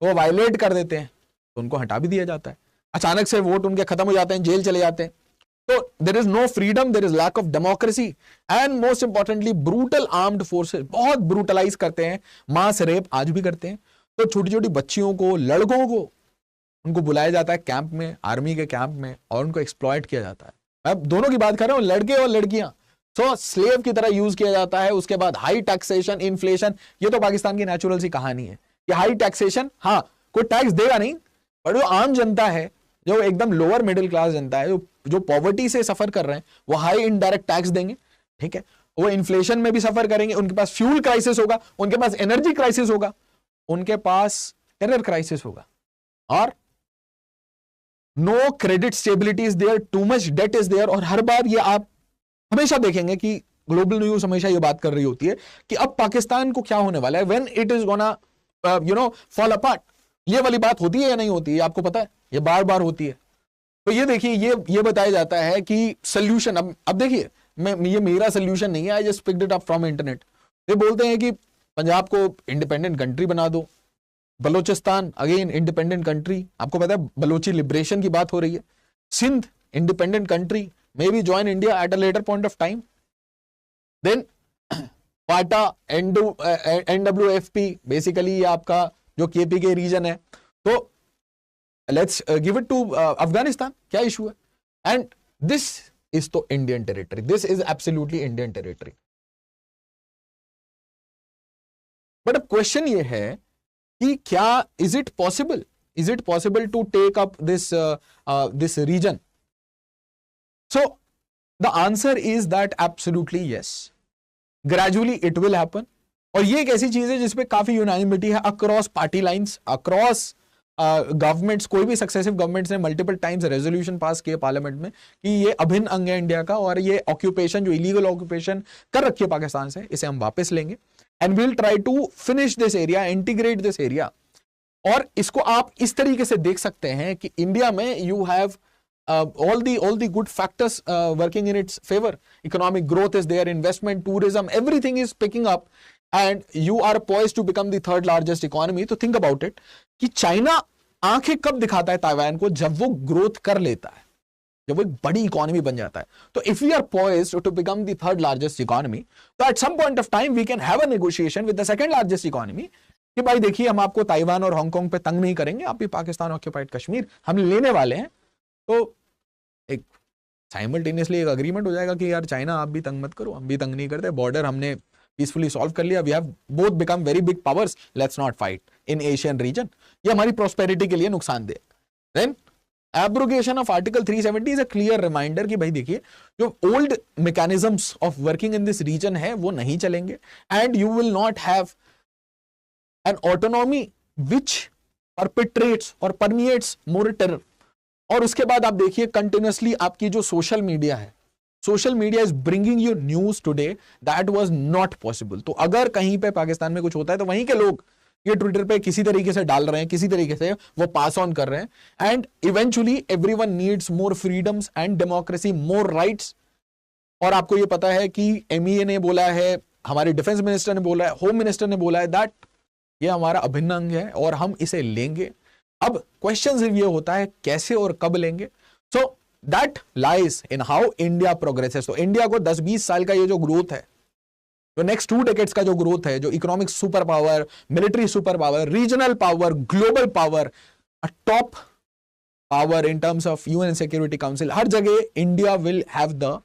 वो वायलेट कर देते हैं तो उनको हटा भी दिया जाता है, अचानक से वोट उनके खत्म हो जाते हैं, जेल चले जाते हैं। तो there is no freedom, there is lack of democracy and most importantly brutal armed forces, बहुत ब्रूटलाइज करते हैं, मास रेप आज भी करते हैं। तो छोटी छोटी बच्चियों को, लड़कों को, उनको बुलाया जाता है कैंप में, आर्मी के कैंप में, और उनको एक्सप्लॉइट किया जाता है। मैं दोनों की बात कर रहा हूं, लड़के और लड़कियां। सो स्लेव की तरह यूज किया जाता है। उसके बाद हाई टैक्सेशन, इन्फ्लेशन, ये तो पाकिस्तान की नेचुरल सी कहानी है कि हाई टैक्सेशन, हाँ कोई टैक्स देगा नहीं, पर जो आम जनता है, जो एकदम लोअर मिडिल क्लास जनता है, जो पॉवर्टी से सफर कर रहे हैं, वो हाई इनडायरेक्ट टैक्स देंगे, ठीक है। वो इन्फ्लेशन में भी सफर करेंगे, उनके पास फ्यूल क्राइसिस होगा, उनके पास एनर्जी क्राइसिस होगा, उनके पास टेरर क्राइसिस होगा, और no credit stability is there, too much debt is there. और हर बार ये आप हमेशा देखेंगे कि ग्लोबल न्यूज हमेशा ये बात कर रही होती है कि अब पाकिस्तान को क्या होने वाला है, when it is gonna fall apart. ये वाली बात होती है या नहीं होती है, आपको पता है, ये बार बार होती है। तो ये देखिए, ये बताया जाता है कि सोल्यूशन, अब देखिए, ये मेरा सोल्यूशन नहीं है, I just picked it up from internet. ये बोलते हैं कि पंजाब को इंडिपेंडेंट कंट्री बना दो, बलोचिस्तान अगेन इंडिपेंडेंट कंट्री, आपको पता है बलोची लिबरेशन की बात हो रही है, Sindh independent country, may be join India at a later point of time, then FATA, NWFP, basically ये आपका जो KP के रीजन है, तो let's give it to Afghanistan, क्या इशू है, एंड दिस इज तो Indian territory, this is absolutely Indian territory. But अब क्वेश्चन ये है कि क्या is it possible to take up this region? So the answer is that absolutely yes, gradually it will happen. और ये एक ऐसी चीज है जिसपे काफी यूनानिमिटी है across party lines, across governments. कोई भी सक्सेसिव गवर्नमेंट्स ने मल्टीपल टाइम्स रेजोल्यूशन पास किए पार्लियामेंट में कि ये अभिन्न अंग है इंडिया का, और ये ऑक्यूपेशन, जो इलीगल ऑक्यूपेशन कर रखी है पाकिस्तान से, इसे हम वापस लेंगे, and will try to finish this area, integrate this area. और इसको आप इस तरीके से देख सकते हैं कि इंडिया में you have all the good factors working in its favor. Economic growth is there, investment, tourism, everything is picking up, and you are poised to become the third largest economy. तो think about it कि China आंखें कब दिखाता है Taiwan को? जब वो growth कर लेता है, जब वो एक बड़ी इकोनॉमी बन जाता है। तो if we are poised to become the third largest economy, तो at some point of time we can have a negotiation with the second largest economy कि भाई देखिए, हम आपको ताइवान और हांगकांग पे तंग नहीं करेंगे, आप भी पाकिस्तान ऑक्यूपाइड कश्मीर हम लेने वाले हैं। तो एक साइमल्टेनियसली एक अग्रीमेंट हो जाएगा कि यार चाइना आप भी तंग मत करो, हम भी तंग नहीं करते, बॉर्डर हमने पीसफुली सॉल्व कर लिया, we have both become very big powers, let's not fight in Asian region. ये हमारी प्रोस्पेरिटी के लिए नुकसानदेह। Then abrogation of article 370 is a clear reminder कि भाई देखिए, जो old mechanisms of working in this region है वो नहीं चलेंगे, and you will not have an autonomy which perpetrates और परमिएट्स मोर टेरर। और उसके बाद आप देखिए कंटिन्यूअसली आपकी जो सोशल मीडिया है, social media is bringing you news today that was not possible. तो अगर कहीं पे पाकिस्तान में कुछ होता है तो वहीं के लोग ये ट्विटर पे किसी तरीके से डाल रहे हैं, किसी तरीके से वो पास ऑन कर रहे हैं, and eventually everyone needs more freedoms and democracy, more rights. और आपको ये पता है कि MEA ने बोला है, हमारे डिफेंस मिनिस्टर ने बोला है, होम मिनिस्टर ने बोला है दैट ये हमारा अभिन्न अंग है और हम इसे लेंगे। अब क्वेश्चन ये होता है कैसे और कब लेंगे। So that lies in how India progresses. तो इंडिया को 10-20 साल का ये जो ग्रोथ है, जो नेक्स्ट 2 डेकेड्स का जो ग्रोथ है, जो economic super power, military super power, regional power, global power, top power in terms of UN security council, हर जगह India will have the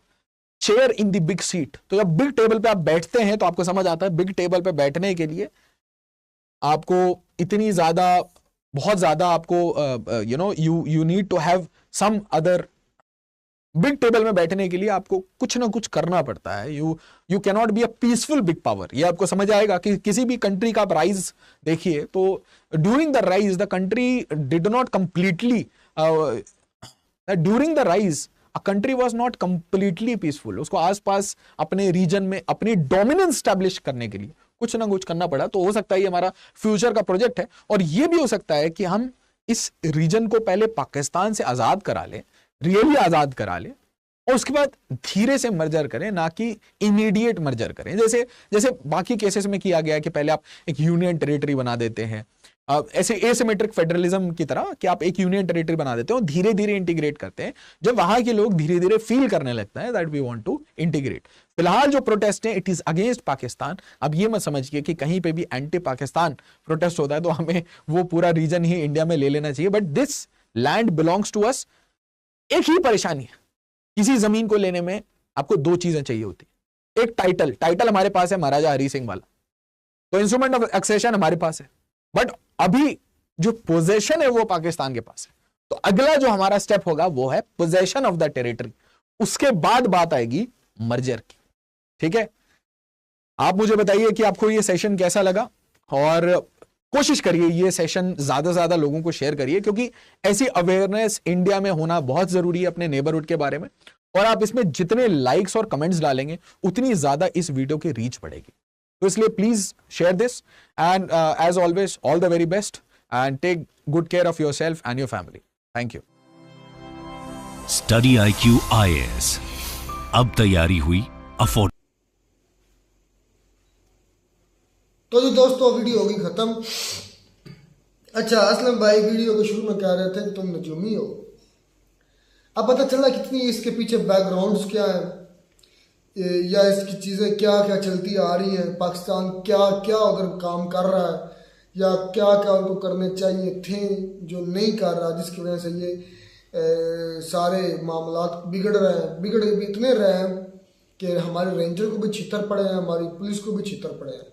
chair in the big seat. तो जब बिग टेबल पे आप बैठते हैं तो आपको समझ आता है बिग टेबल पे बैठने के लिए आपको इतनी ज्यादा, बहुत ज्यादा आपको you need to have some other. Big table में बैठने के लिए आपको कुछ ना कुछ करना पड़ता है। You cannot be a peaceful big power. ये आपको समझ आएगा कि किसी भी कंट्री का आप राइज देखिए तो during the rise the country did not completely, during the rise a country was not completely peaceful. उसको आसपास अपने रीजन में अपनी डोमिनेंस स्टैब्लिश करने के लिए कुछ ना कुछ करना पड़ा। तो हो सकता है ये हमारा फ्यूचर का प्रोजेक्ट है, और ये भी हो सकता है कि हम इस रीजन को पहले पाकिस्तान से आजाद करा लें, रियली आजाद करा लें, और उसके बाद धीरे से मर्जर करें, ना कि इमीडिएट मर्जर करें, जैसे बाकी केसेस में किया गया कि पहले आप एक यूनियन टेरिटरी बना देते हैं, ऐसे एसिमेट्रिक फेडरलिज्म की तरह कि आप एक यूनियन टेरिटरी बना देते हो, धीरे धीरे इंटीग्रेट करते हैं। जब वहां के लोग धीरे धीरे फील करने लगता है that we want to integrate. फिलहाल जो प्रोटेस्ट है इट इज अगेंस्ट पाकिस्तान। अब ये मत समझिए कि कहीं पे भी एंटी पाकिस्तान प्रोटेस्ट होता है तो हमें वो पूरा रीजन ही इंडिया में ले लेना चाहिए, but this land belongs to us. एक ही परेशानी है, किसी जमीन को लेने में आपको दो चीजें चाहिए होती है। एक टाइटल हमारे पास है महाराजा हरि सिंह वाला, तो इंस्ट्रूमेंट ऑफ एक्सेशन हमारे पास है, बट अभी जो पोजेशन है वो पाकिस्तान के पास है। तो अगला जो हमारा स्टेप होगा वो है पोजेशन ऑफ द टेरिटरी, उसके बाद बात आएगी मर्जर की। ठीक है, आप मुझे बताइए कि आपको ये सेशन कैसा लगा, और कोशिश करिए ये सेशन ज्यादा से ज्यादा लोगों को शेयर करिए, क्योंकि ऐसी अवेयरनेस इंडिया में होना बहुत जरूरी है अपने नेबरहुड के बारे में। और आप इसमें जितने लाइक्स और कमेंट्स डालेंगे उतनी ज्यादा इस वीडियो की रीच बढ़ेगी। तो इसलिए please share this, and as always all the very best, and take good care of yourself and your family. Thank you. Study IQ IAS, अब तैयारी हुई अफोर्ड। तो जी दोस्तों वीडियो होगी खत्म। अच्छा असलम भाई वीडियो के शुरू में कह रहे थे कि तुम नजूमी हो, अब पता चला कितनी इसके पीछे बैकग्राउंड्स क्या है या इसकी चीज़ें क्या क्या चलती आ रही हैं, पाकिस्तान क्या क्या उधर काम कर रहा है या क्या क्या उनको करने चाहिए थे जो नहीं कर रहा, जिसकी वजह से ये सारे मामलात बिगड़ भी इतने रहे हैं कि हमारे रेंजर को भी छितर पड़े हैं, हमारी पुलिस को भी छितर पड़े हैं,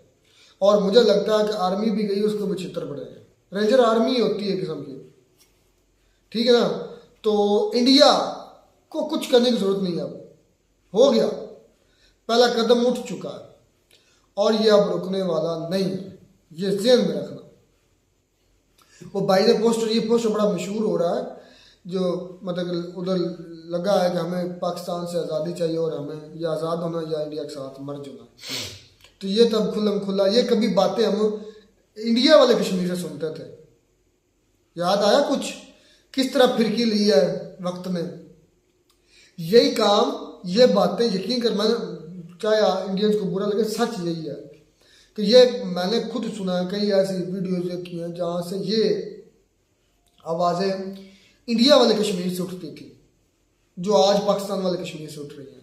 और मुझे लगता है कि आर्मी भी गई उसको भी छितर पड़े हैं। रेंजर आर्मी होती है किस्म की, ठीक है ना। तो इंडिया को कुछ करने की जरूरत नहीं है, अब हो गया, पहला कदम उठ चुका है और ये अब रुकने वाला नहीं है, ये ज़हन में रखना। वो भाई ने पोस्टर, ये पोस्टर बड़ा मशहूर हो रहा है, जो मतलब उधर लगा है कि हमें पाकिस्तान से आज़ादी चाहिए और हमें या आज़ाद होना या इंडिया के साथ मर जाना। तो ये तब खुल्लम खुल्ला, ये कभी बातें हम इंडिया वाले कश्मीर से सुनते थे, याद आया कुछ किस तरह फिरकी ली है वक्त ने। यही काम, ये बातें यकीन कर, मैंने चाहे इंडियंस को बुरा लगे, सच यही है कि ये मैंने खुद सुना है, कई ऐसी वीडियोज देखी हैं जहाँ से ये आवाज़ें इंडिया वाले कश्मीर से उठती थी, जो आज पाकिस्तान वाले कश्मीर से उठ रही हैं।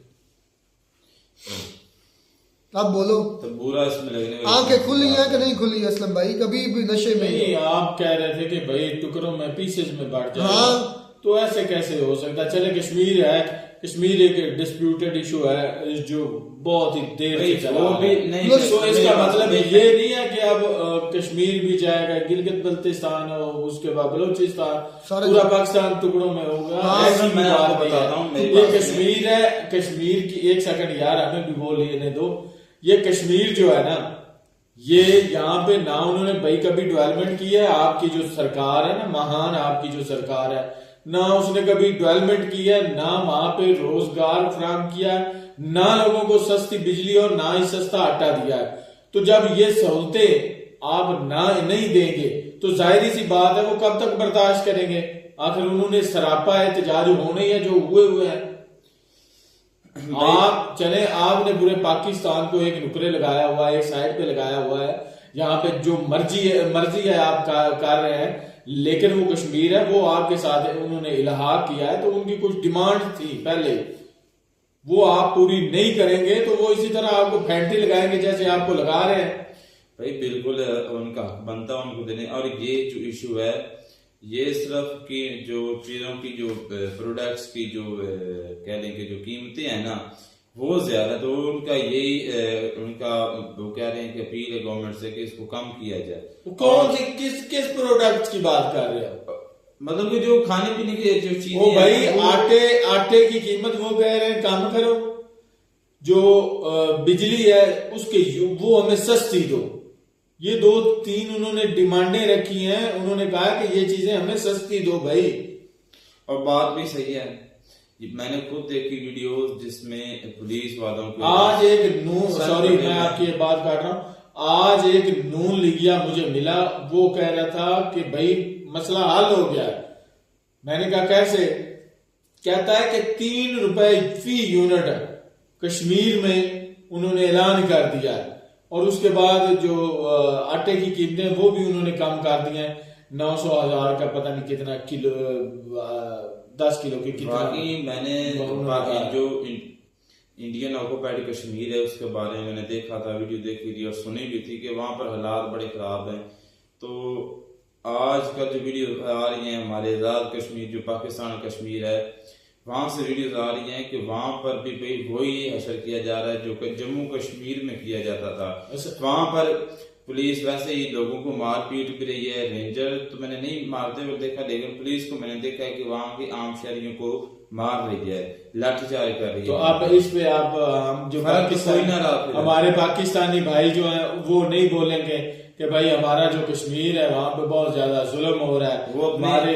आप बोलो तो बुरा इसमें लगने आंखें खुली हैं कि नहीं खुली असलम भाई, कभी भी नशे में नहीं। आप कह रहे थे कि भाई टुकड़ों में पीसेज में बांट जाए, हाँ। तो ऐसे कैसे हो सकता है? चले कश्मीर है, कश्मीर एक डिस्प्यूटेड इशू है जो बहुत ही देर से चला है, तो इसका मतलब ये नहीं है कि अब कश्मीर भी जाएगा, गिलगित बल्तिस्तान हो, उसके बाद बलूचिस्तान, पूरा पाकिस्तान टुकड़ों में होगा। ऐसी मैं आपको बताता हूँ, ये कश्मीर है, कश्मीर की, एक सेकंड यार हमें भी बोल लेने दो। ये कश्मीर जो है ना, ये यहाँ पे ना उन्होंने भाई कभी डेवलपमेंट की है, आपकी जो सरकार है ना, महान आपकी जो सरकार है ना, उसने कभी डेवलपमेंट की है, ना वहां पे रोजगार फराहम किया है, ना लोगों को सस्ती बिजली और ना ही सस्ता आटा दिया है। तो जब ये सहूलतें आप ना नहीं देंगे तो जाहिर सी बात है वो कब तक बर्दाश्त करेंगे? आखिर उन्होंने सरापा एहतजाज होने ही है जो हुए हैं। आप चले, आपने पूरे पाकिस्तान को एक नुकरे लगाया हुआ है, एक साइड पे लगाया हुआ है, यहाँ पे जो मर्जी है आप कर रहे हैं, लेकिन वो कश्मीर है वो आपके साथ उन्होंने इल्हाक किया है, तो उनकी कुछ डिमांड थी पहले, वो आप पूरी नहीं करेंगे तो वो इसी तरह आपको फैंटी लगाएंगे जैसे आपको लगा रहे हैं। भाई बिल्कुल उनका बनता उनको देने। और ये जो इशू है, ये सिर्फ की जो चीजों की जो प्रोडक्ट्स की जो कह लें कि जो कीमतें हैं ना वो ज्यादा, तो उनका यही उनका वो कह रहे हैं कि अपील है गवर्नमेंट से कि इसको कम किया जाए। कौन सी किस प्रोडक्ट्स की बात कर रहे हैं? मतलब कि जो खाने पीने की जो चीजें, वो भाई आटे की कीमत वो कह रहे हैं कम करो, जो बिजली है उसके वो हमें सस्ती दो। ये 2-3 उन्होंने डिमांडें रखी हैं, उन्होंने कहा कि ये चीजें हमें सस्ती दो भाई। और बात भी सही है, मैंने खुद देखी वीडियोस जिसमें पुलिस वालों को आज एक नून, सॉरी मैं आपकी ये बात काट रहा हूं, आज एक नून लिगिया मुझे मिला, वो कह रहा था कि भाई मसला हल हो गया। मैंने कहा कैसे? कहता है कि 3 रुपए फी यूनिट कश्मीर में उन्होंने ऐलान कर दिया है, और उसके बाद जो आटे की कीमतें वो भी उन्होंने कम कर दी हैं, 900,000 का पता नहीं कितना किलो, 10 किलो की कितना। बाकी मैंने बाकी जो इंडियन ऑक्युपाइड कश्मीर है, उसके बारे में मैंने देखा था, वीडियो देखी थी और सुनी भी थी कि वहां पर हालात बड़े खराब हैं। तो आजकल जो वीडियो आ रही हैं हमारे आज़ाद कश्मीर जो पाकिस्तान कश्मीर है, वहां से वीडियोज आ रही हैं कि वहां पर भी वही हशर किया जा रहा है जो कि जम्मू कश्मीर में किया जाता था। वहां पर पुलिस वैसे ही लोगों को मार पीट भी रही है। रेंजर तो मैंने नहीं मारते हुए देखा, लेकिन पुलिस को मैंने देखा है कि वहां के आम शहरियों को मार रही है, लाठीचार्ज कर रही है। तो आप इस पे आप हम जो हमारे पाकिस्तानी भाई जो है वो नहीं बोलेंगे कि भाई हमारा जो कश्मीर है वहां पे बहुत ज्यादा जुल्म हो रहा है, वो हमारी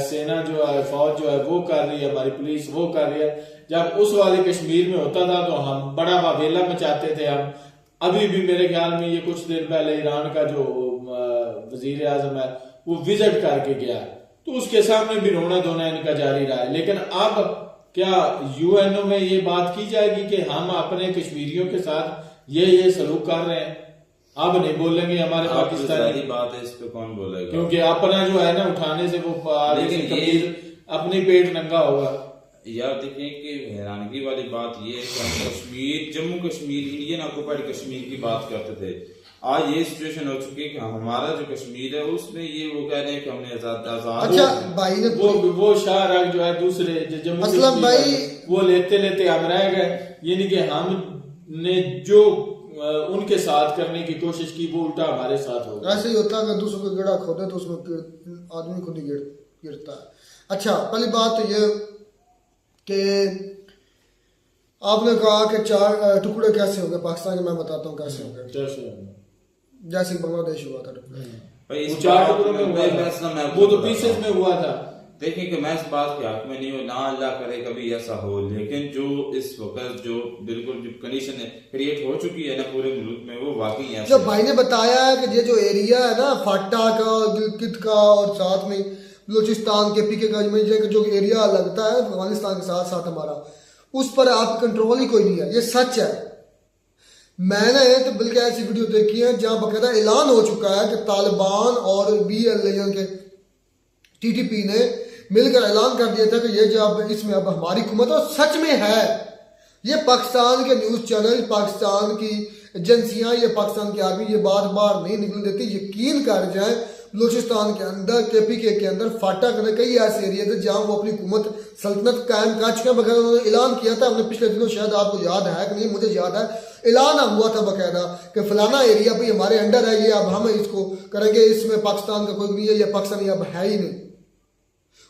सेना जो है, फौज जो है वो कर रही है, हमारी पुलिस वो कर रही है। जब उस वाले कश्मीर में होता था तो हम बड़ा वावेला मचाते थे। हम अभी भी मेरे ख्याल में ये कुछ देर पहले ईरान का जो वजीर आजम है वो विजिट करके गया, तो उसके सामने भी रोना धोना इनका जारी रहा है। लेकिन अब क्या यूएनओ में ये बात की जाएगी कि हम अपने कश्मीरियों के साथ ये सलूक कर रहे हैं? अब नहीं बोलेंगे हमारे पाकिस्तानी बात है, इस पे कौन बोलेगा? क्योंकि अपना जो है ना उठाने से वो अपनी पेट नंगा होगा। यार देखिए कि हैरानगी वाली बात ये है कि हम कश्मीर, जम्मू कश्मीर, इंडियन ऑक्युपाइड कश्मीर की बात करते थे। आज ये सिचुएशन हो चुकी है कि हमारा जो कश्मीर है उसमें ये वो कह रहे हैं कि हमने आजाद। अच्छा भाई ने वो शाहराग जो है दूसरे जम्मू असलम भाई वो लेते हम रह गए, यानी कि हमने जो उनके साथ करने की कोशिश की वो उल्टा हमारे साथ हो गया। ऐसे ही होता है कि दूसरों को गिरा खोदे तो उसमें आदमी खुद ही गिरता है। अच्छा पहली बात तो ये कि आपने कहा कि 4 टुकड़े कैसे हो गए पाकिस्तान के, मैं बताता हूँ कैसे हो गए। जैसे बांग्लादेश हुआ था भाई, वो 4 टुकड़ों में हुआ था, वो तो पीसेस में हुआ था। देखिए कि मैं इस बात के हक में नहीं हूँ, ना अल्लाह करे कभी ऐसा हो, लेकिन जो इस वक्त जो बिल्कुल जो कंडीशन क्रिएट हो चुकी है ना पूरे मुल्क में, वो वाकई है। जो भाई ने बताया है कि ये जो एरिया है ना फाटा का, गिलगित का और साथ में बलूचिस्तान के पीके का जो एरिया लगता है अफगानिस्तान के साथ साथ हमारा, उस पर आप कंट्रोल ही कोई नहीं है। ये सच है। मैंने तो बल्कि ऐसी वीडियो देखी है जहां बकायदा ऐलान हो चुका है कि तालिबान और BLN के TTP ने मिलकर ऐलान कर दिया था कि ये जो अब इसमें अब हमारी हुकूमत, और सच में है। ये पाकिस्तान के न्यूज चैनल, पाकिस्तान की एजेंसियां, ये पाकिस्तान की आर्मी ये बात बाहर नहीं निकल देती। यकीन कर जाए बलूचिस्तान के अंदर, KPK के अंदर, फाटा के कई ऐसे एरिया थे जहां वो अपनी हुकूमत सल्तनत कायम कर चुके हैं। बकायदा उन्होंने ऐलान किया था, हमने पिछले दिनों, शायद आपको याद है कि नहीं, मुझे याद है, ऐलान हुआ था बकायदा कि फलाना एरिया भी हमारे अंडर है, ये अब हम इसको करेंगे, इसमें पाकिस्तान का कोई नहीं है, ये पाकिस्तानी अब है ही नहीं।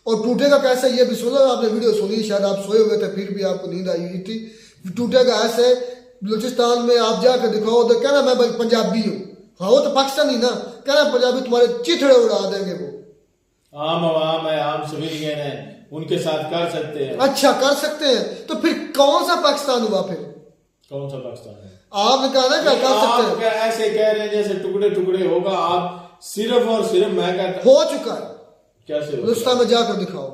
और टूटेगा कैसे ये भी सुना, आपने वीडियो सुनी, शायद आप सोए हुए थे फिर भी आपको नींद आई हुई थी। टूटेगा ऐसे, बलूचिस्तान में आप जाकर दिखाओ तो कहना मैं पंजाबी हूँ, हाँ वो तो पाकिस्तानी ना, कहना पंजाबी तुम्हारे चिथड़े उड़ा देंगे। वो आम आवाम है, आम सिविलियन है, उनके साथ कर सकते हैं। अच्छा कर सकते हैं, तो फिर कौन सा पाकिस्तान हुआ? फिर कौन सा पाकिस्तान है? आपने कहा ना क्या कर सकते हैं? ऐसे कह रहे हैं जैसे टुकड़े टुकड़े होगा। आप सिर्फ और सिर्फ मैं कहता हो चुका है। कैसे हिंदुस्तान में जाकर दिखाओ।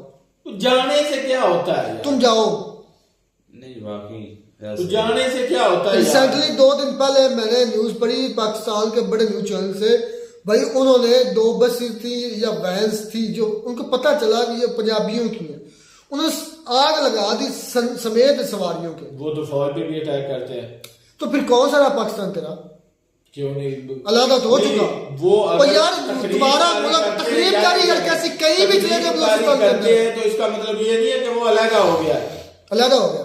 तो जाने से क्या होता है? तुम जाओ। नहीं वाकई तो जाने से क्या होता है? रिसेंटली 2 दिन पहले मैंने न्यूज पढ़ी पाकिस्तान के बड़े न्यूज चैनल से, भाई उन्होंने 2 बस थी या वैन्स थी जो उनको पता चला कि ये पंजाबियों की है, उन्होंने आग लगा दी समेत सवारियों के। वो तो फौज पे भी अटैक करते हैं। तो फिर कौन सा रहा पाकिस्तान तेरा? क्यों नहीं? अलहदा तो हो चुका वो यार तुम्हारा तकरीब जारी है, कैसी कहीं भी चले जाए तो इसका मतलब ये नहीं है कि वो अलहदा हो गया। अलहदा हो गया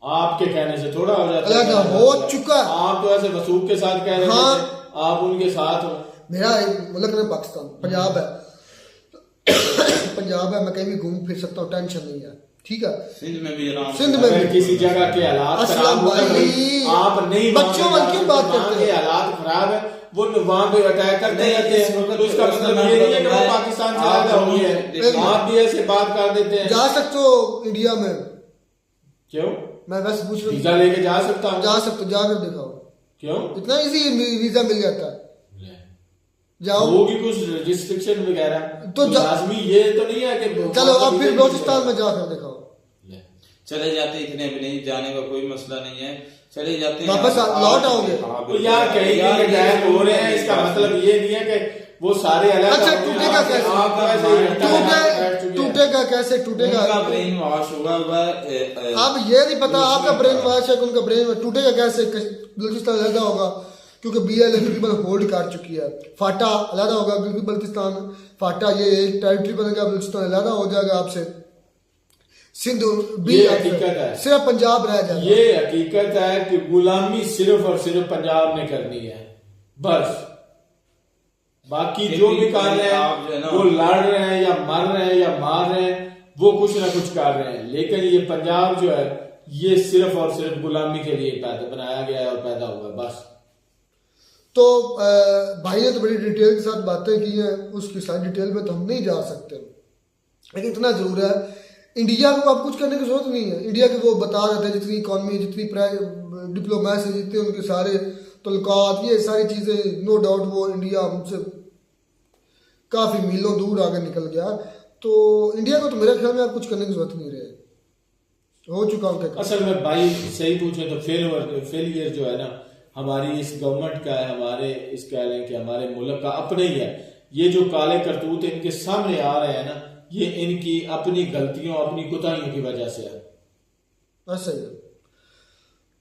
आपके कहने से थोड़ा हो जाता है। अलग हो चुका। आप तो ऐसे वसूख के साथ कह रहे हैं। हाँ, आप उनके साथ हो। मेरा एक मुल्क है पाकिस्तान, पंजाब है। पंजाब है, मैं कहीं भी घूम फिर सकता हूँ, टेंशन नहीं है, ठीक है। सिंध में भी सिंध में भी किसी जगह के हालात खराब आप नहीं बच्चों वाली क्यों बात करते हैं? हालात खराब है, वो वहां पे अटैक करते रहते हैं, तो इसका मतलब ये नहीं है कि वो पाकिस्तान से अलग हो गया है। आप भी ऐसे बात कर देते हैं। जा सकते हो इंडिया में? क्यों? मैं वैसे पूछ रहा हूँ। वीजा लेके जा सकता हूँ? जा सकते, जाकर दिखाओ। क्यों? इतना इजी वीजा मिल जाता है, जाओ। होगी कुछ रिस्ट्रिक्शन वगैरह तो लाजमी ये तो नहीं है कि चलो अब फिर बलूचिस्तान में जाकर दिखाओ। चले जाते, इतने भी नहीं, जाने का कोई मसला नहीं है, चले जाते हैं, वापस लौट आओगे। तो यार कहीं अटैक हो रहे हैं, इसका मतलब ये नहीं है कि वो सारे अलग। अच्छा टूटेगा कैसे? टूटेगा कैसे? टूटेगा उनका ब्रेन वॉश हुआ अब ये नहीं पता आपका ब्रेन वॉश है कि उनका ब्रेन टूटेगा कैसे? बलूचिस्तान अलग होगा क्योंकि BLA तकरीबन होल्ड कर चुकी है। फाटा अलग होगा गिलगित बल्तिस्तान, फाटा ये एक टेरिटरी बनेगा, बलूचिस्तान अलग हो जाएगा आपसे। सिंध भी हकीकत है, सिर्फ पंजाब रह जाएगा। ये हकीकत है कि गुलामी सिर्फ और सिर्फ पंजाब ने करनी है बस। बाकी जो भी कर रहे हैं वो लड़ रहे हैं या मर रहे हैं या मार रहे हैं, वो कुछ ना कुछ कर रहे हैं, लेकिन ये पंजाब जो है ये सिर्फ और सिर्फ गुलामी के लिए पैदा बनाया गया है और पैदा हुआ है बस। तो भाई ने तो बड़ी डिटेल के साथ बातें की हैं, उसकी सारी डिटेल में तो हम नहीं जा सकते, लेकिन इतना जरूर है इंडिया को अब कुछ करने की जरूरत नहीं है। इंडिया के वो बता रहे थे जितनी इकॉनमी, जितनी डिप्लोमेसी, जितने उनके सारे तल्लुकात, ये सारी चीज़ें नो डाउट वो इंडिया हमसे काफ़ी मीलों दूर आगे निकल गया। तो इंडिया को तो मेरे ख्याल में अब कुछ करने की जरूरत नहीं रहे, हो चुका उनके। असल में भाई सही पूछे तो फेलियर जो है ना हमारी इस गवर्नमेंट का है, हमारे इस कह रहे हैं कि हमारे मुल्क का अपने ही है। ये जो काले करतूत इनके सामने आ रहे हैं ना, ये इनकी अपनी गलतियों, अपनी कोताहियों की वजह से है। ऐसा ही है।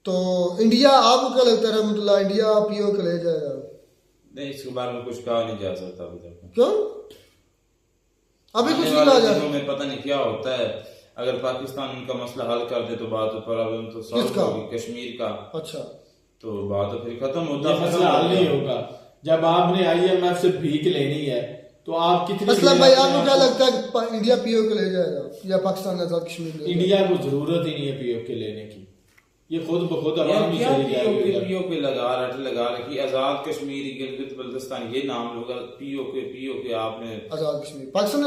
तो इंडिया आपको क्या लगता है रहमतुल्लाह, इंडिया PO के ले जाएगा? नहीं, इसके बारे में कुछ कहा नहीं जा सकता अभी तक। क्यों अभी कुछ नहीं कहा जा? में पता नहीं क्या होता है। अगर पाकिस्तान उनका मसला हल कर दे तो बात प्रॉब्लम तो सॉल्व होगी, कश्मीर का। अच्छा, तो बात तो फिर खत्म होता, मसला हल नहीं होगा। जब आपने IMF से भीख लेनी है तो आप कितनी असलम भाई आपको क्या लगता है इंडिया PO के ले जाएगा या पाकिस्तान आजाद कश्मीर ले? इंडिया को जरूरत ही नहीं है PO के लेने की, ये खुद ब खुद आवाम ही चली जाएगी। PO पे लगा रखी आजाद कश्मीर, गिलगित बल्तिस्तान, ये नाम होगा PO के आपने आजाद कश्मीर, पाकिस्तान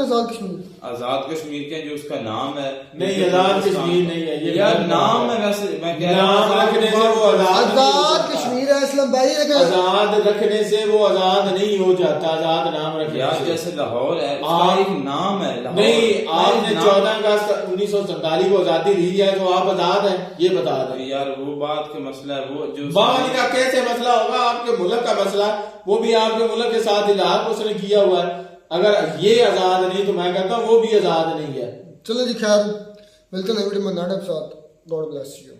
आजाद कश्मीर के जो उसका नाम है। नहीं, आजाद कश्मीर नहीं है ये यार, नाम है वैसे मैं कह रहा हूं, रखने से वो आजाद कश्मीर है। असलम भाई आजाद रखने से वो आजाद नहीं हो जाता, आजाद नाम रखने यार जैसे लाहौर है, उसका एक नाम है लाहौर। नहीं, आपने 14 अगस्त 1947 को आजादी ली है तो आप आजाद हैं, ये बता दें यार। वो बात का मसला है, वो जो बात का कैसे मसला होगा? आपके मुल्क का मसला, वो भी आपके मुल्क के साथ इजहार उसने किया हुआ है। अगर ये आजाद नहीं तो मैं कहता हूँ वो भी आजाद नहीं है। चलो जी, खैर मिलते हैं वीडियो में नाटक साथ। God bless you.